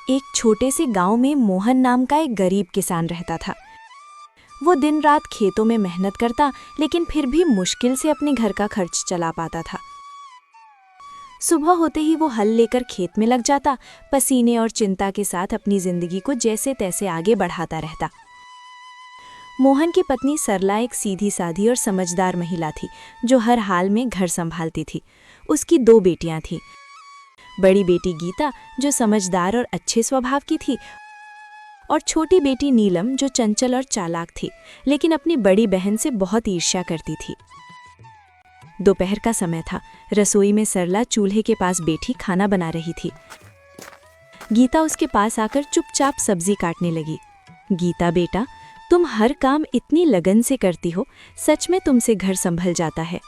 एक छोटे से गांव में मोहन नाम का एक गरीब किसान रहता था। वो दिन रात खेतों में मेहनत करता, लेकिन फिर भी मुश्किल से अपने घर का खर्च चला पाता था। सुबह होते ही वो हल लेकर खेत में लग जाता, पसीने और चिंता के साथ अपनी जिंदगी को जैसे तैसे आगे बढ़ाता रहता। मोहन की पत्नी सरला एक सीधी साधी और समझदार महिला थी, जो हर हाल में घर संभालती थी। उसकी 2 बेटियां थीं। बड़ी बेटी गीता, जो समझदार और अच्छे स्वभाव की थी, और छोटी बेटी नीलम, जो चंचल और चालाक थी, लेकिन अपनी बड़ी बहन से बहुत ईर्ष्या करती थी। दोपहर का समय था। रसोई में सरला चूल्हे के पास बैठी खाना बना रही थी। गीता उसके पास आकर चुपचाप सब्जी काटने लगी। गीता बेटा, तुम हर काम इतनी लगन से करती हो, सच में तुमसे घर संभल जाता है।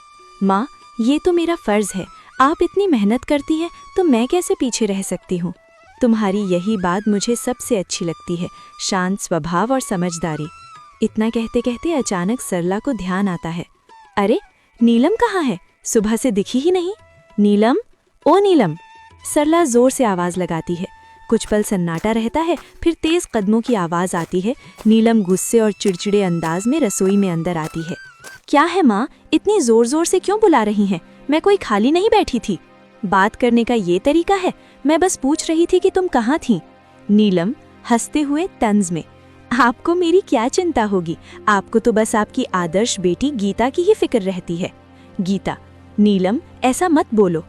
माँ, ये तो मेरा फर्ज है, आप इतनी मेहनत करती हैं तो मैं कैसे पीछे रह सकती हूँ। तुम्हारी यही बात मुझे सबसे अच्छी लगती है, शांत स्वभाव और समझदारी। इतना कहते कहते अचानक सरला को ध्यान आता है। अरे, नीलम कहाँ है? सुबह से दिखी ही नहीं। नीलम, ओ नीलम! सरला जोर से आवाज लगाती है। कुछ पल सन्नाटा रहता है, फिर तेज कदमों की आवाज आती है। नीलम गुस्से और चिड़चिड़े अंदाज में रसोई में अंदर आती है। क्या है माँ, इतनी जोर जोर से क्यों बुला रही हैं? मैं कोई खाली नहीं बैठी थी। बात करने का ये तरीका है? मैं बस पूछ रही थी कि तुम कहाँ थीं। नीलम हंसते हुए तंज में, आपको मेरी क्या चिंता होगी, आपको तो बस आपकी आदर्श बेटी गीता की ही फिक्र रहती है। गीता, नीलम ऐसा मत बोलो।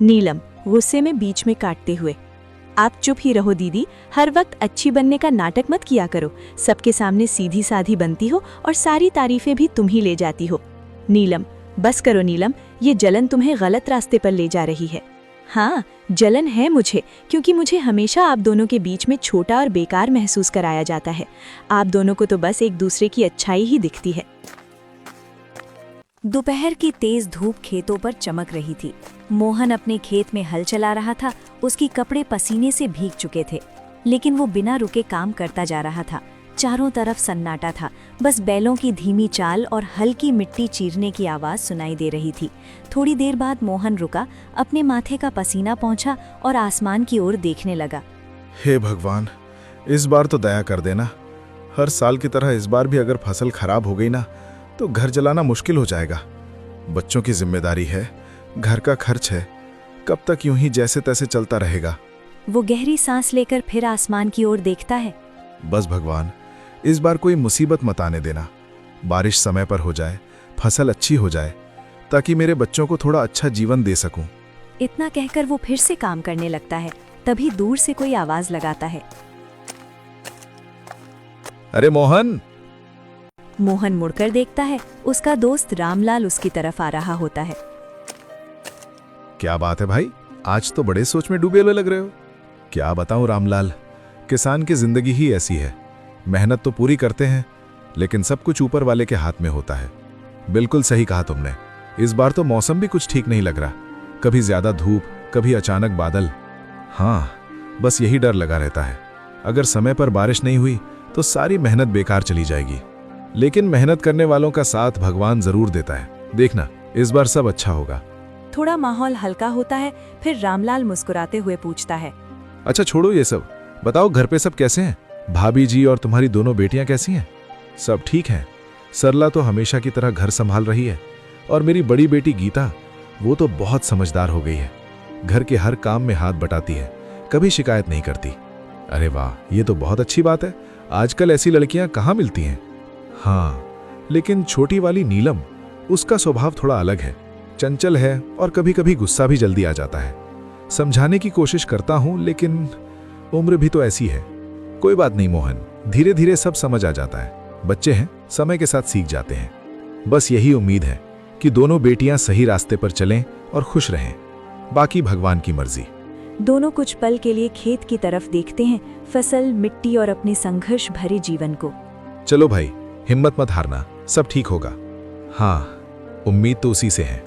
नीलम गुस्से में बीच में काटते हुए, आप चुप ही रहो दीदी, हर वक्त अच्छी बनने का नाटक मत किया करो। सबके सामने सीधी साधी बनती हो और सारी तारीफें भी तुम ही ले जाती हो। नीलम, बस करो नीलम, ये जलन तुम्हें गलत रास्ते पर ले जा रही है। हाँ, जलन है मुझे, क्योंकि मुझे हमेशा आप दोनों के बीच में छोटा और बेकार महसूस कराया जाता है। आप दोनों को तो बस एक दूसरे की अच्छाई ही दिखती है। दोपहर की तेज धूप खेतों पर चमक रही थी। मोहन अपने खेत में हल चला रहा था। उसकी कपड़े पसीने से भीग चुके थे, लेकिन वो बिना रुके काम करता जा रहा था। चारों तरफ सन्नाटा था, बस बैलों की धीमी चाल और हल्की मिट्टी चीरने की आवाज सुनाई दे रही थी। थोड़ी देर बाद मोहन रुका, अपने माथे का पसीना पोंछा और आसमान की ओर देखने लगा। हे भगवान, इस बार तो दया कर देना। हर साल की तरह इस बार भी अगर फसल खराब हो गई ना, तो घर चलाना मुश्किल हो जाएगा। बच्चों की जिम्मेदारी है, घर का खर्च है, कब तक यूं ही जैसे तैसे चलता रहेगा। वो गहरी सांस लेकर फिर आसमान की ओर देखता है। बस भगवान, इस बार कोई मुसीबत मत आने देना। बारिश समय पर हो जाए, फसल अच्छी हो जाए, ताकि मेरे बच्चों को थोड़ा अच्छा जीवन दे सकूं। इतना कहकर वो फिर से काम करने लगता है। तभी दूर से कोई आवाज लगाता है। अरे मोहन! मोहन मुड़कर देखता है। उसका दोस्त रामलाल उसकी तरफ आ रहा होता है। क्या बात है भाई, आज तो बड़े सोच में डूबे हुए लग रहे हो। क्या बताऊं रामलाल, किसान की जिंदगी ही ऐसी है। मेहनत तो पूरी करते हैं, लेकिन सब कुछ ऊपर वाले के हाथ में होता है। बिल्कुल सही कहा तुमने। इस बार तो मौसम भी कुछ ठीक नहीं लग रहा, कभी ज्यादा धूप, कभी अचानक बादल। हाँ, बस यही डर लगा रहता है। अगर समय पर बारिश नहीं हुई तो सारी मेहनत बेकार चली जाएगी। लेकिन मेहनत करने वालों का साथ भगवान जरूर देता है। देखना, इस बार सब अच्छा होगा। थोड़ा माहौल हल्का होता है, फिर रामलाल मुस्कुराते हुए पूछता है। अच्छा छोड़ो ये सब, बताओ घर पे सब कैसे हैं? भाभी जी और तुम्हारी दोनों बेटियां कैसी हैं? सब ठीक हैं। सरला तो हमेशा की तरह घर संभाल रही है, और मेरी बड़ी बेटी गीता, वो तो बहुत समझदार हो गई है। घर के हर काम में हाथ बटाती है, कभी शिकायत नहीं करती। अरे वाह, ये तो बहुत अच्छी बात है। आजकल ऐसी लड़कियां कहाँ मिलती हैं। हाँ, लेकिन छोटी वाली नीलम, उसका स्वभाव थोड़ा अलग है। चंचल है और कभी कभी गुस्सा भी जल्दी आ जाता है। समझाने की कोशिश करता हूं, लेकिन उम्र भी तो ऐसी है। कोई बात नहीं मोहन, धीरे धीरे सब समझ आ जाता है। बच्चे हैं, समय के साथ सीख जाते हैं। बस यही उम्मीद है कि दोनों बेटियां सही रास्ते पर चलें और खुश रहें। बाकी भगवान की मर्जी। दोनों कुछ पल के लिए खेत की तरफ देखते हैं, फसल, मिट्टी और अपने संघर्ष भरे जीवन को। चलो भाई, हिम्मत मत हारना, सब ठीक होगा। हाँ, उम्मीद तो उसी से है।